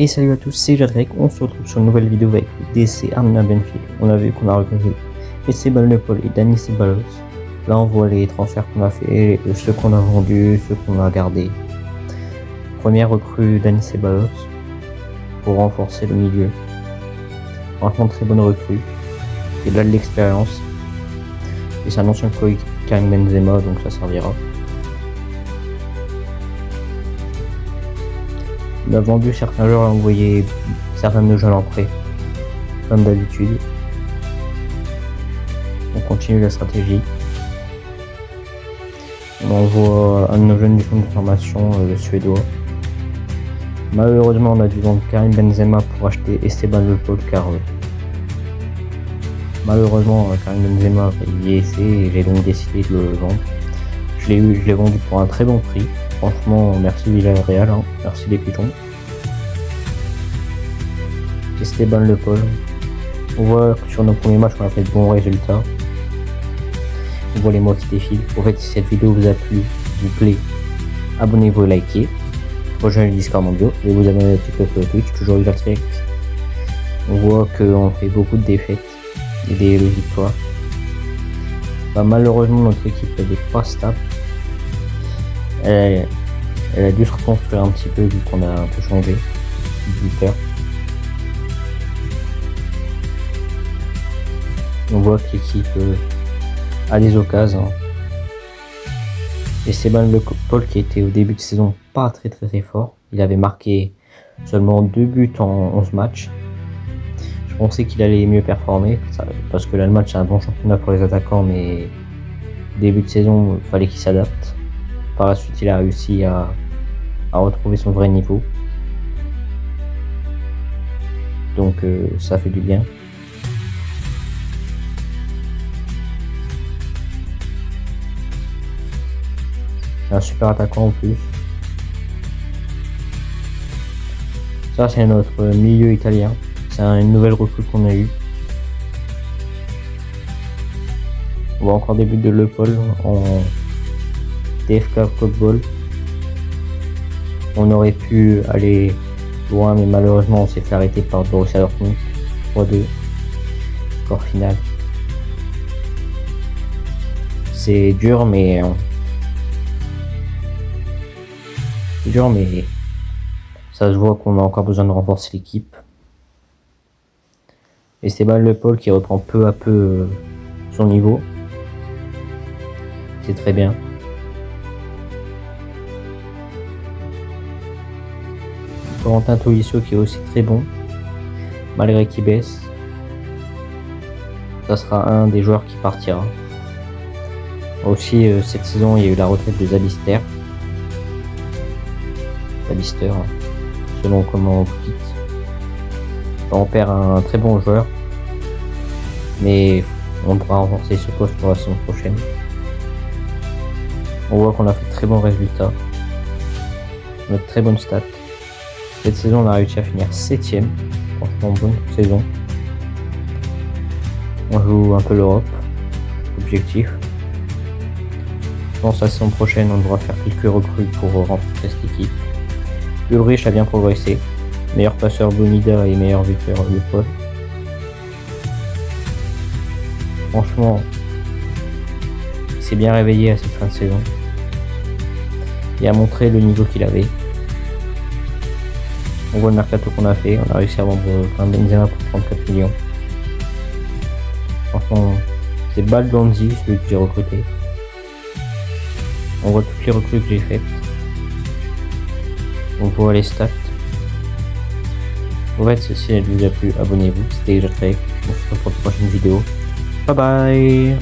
Et salut à tous, c'est Jadrek, on se retrouve sur une nouvelle vidéo avec DC Armina Benfield. On a vu qu'on a recruté Esteban Lepol et Dani Ceballos. Là on voit les transferts qu'on a fait, ceux qu'on a vendus, ceux qu'on a gardés. Première recrue Dani Ceballos pour renforcer le milieu. Franchement très bonne recrue, il a de l'expérience. Et c'est un ancien coéquipier de Karim Benzema, donc ça servira. On a vendu certains joueurs et envoyé certains de nos jeunes en prêt, comme d'habitude. On continue la stratégie. On envoie un de nos jeunes du centre de formation, le suédois. Malheureusement, on a dû vendre Karim Benzema pour acheter Esteban Lepol car malheureusement Karim Benzema a payé et j'ai donc décidé de le vendre. Je l'ai vendu pour un très bon prix. Franchement, merci Villarreal, hein. Merci les pigeons. Esteban Lepol. On voit que sur nos premiers matchs, on a fait de bons résultats. On voit les mois qui défilent. En fait, si cette vidéo vous a plu, vous plaît, abonnez-vous et likez. Rejoignez le Discord mondial et vous abonnez à TikTok et Twitch, toujours Jadrek. On voit qu'on fait beaucoup de défaites et des victoires. Malheureusement, notre équipe n'est pas stable. Elle a dû se reconstruire un petit peu vu qu'on a un peu changé de buteur. On voit que l'équipe a des occasions. Esteban Lepol qui était au début de saison pas très fort. Il avait marqué seulement 2 buts en 11 matchs. Je pensais qu'il allait mieux performer parce que l'Allemagne c'est un bon championnat pour les attaquants, mais début de saison il fallait qu'il s'adapte. Par la suite il a réussi à retrouver son vrai niveau. Donc ça fait du bien. Un super attaquant en plus. Ça c'est notre milieu italien. C'est une nouvelle recrue qu'on a eue. On voit encore des buts de Lepol en DFK Football. On aurait pu aller loin, mais malheureusement on s'est fait arrêter par Borussia Dortmund 3-2. Score final. C'est dur, mais ça se voit qu'on a encore besoin de renforcer l'équipe. Esteban Lepol qui reprend peu à peu son niveau. C'est très bien. Corentin Tolisso qui est aussi très bon, malgré qu'il baisse. Ça sera un des joueurs qui partira. Aussi cette saison il y a eu la retraite de Zabister, selon comment on quitte. On perd un très bon joueur, mais on pourra renforcer ce poste pour la saison prochaine. On voit qu'on a fait de très bons résultats, notre très bonne stat. Cette saison on a réussi à finir 7ème, franchement bonne saison. On joue un peu l'Europe, objectif. Je pense que la saison prochaine on devra faire quelques recrues pour renforcer cette équipe. Ulrich a bien progressé, meilleur passeur Bonida et meilleur buteur Lepol. Franchement, il s'est bien réveillé à cette fin de saison. Il a montré le niveau qu'il avait. On voit le mercato qu'on a fait, on a réussi à vendre Karim Benzema pour 34 millions. Franchement, c'est Baldanzi celui que j'ai recruté. On voit toutes les recrues que j'ai faites. On voit les stats. En fait, si elle vous a plu, abonnez-vous. C'était Jadrek. On se retrouve pour une prochaine vidéo. Bye bye.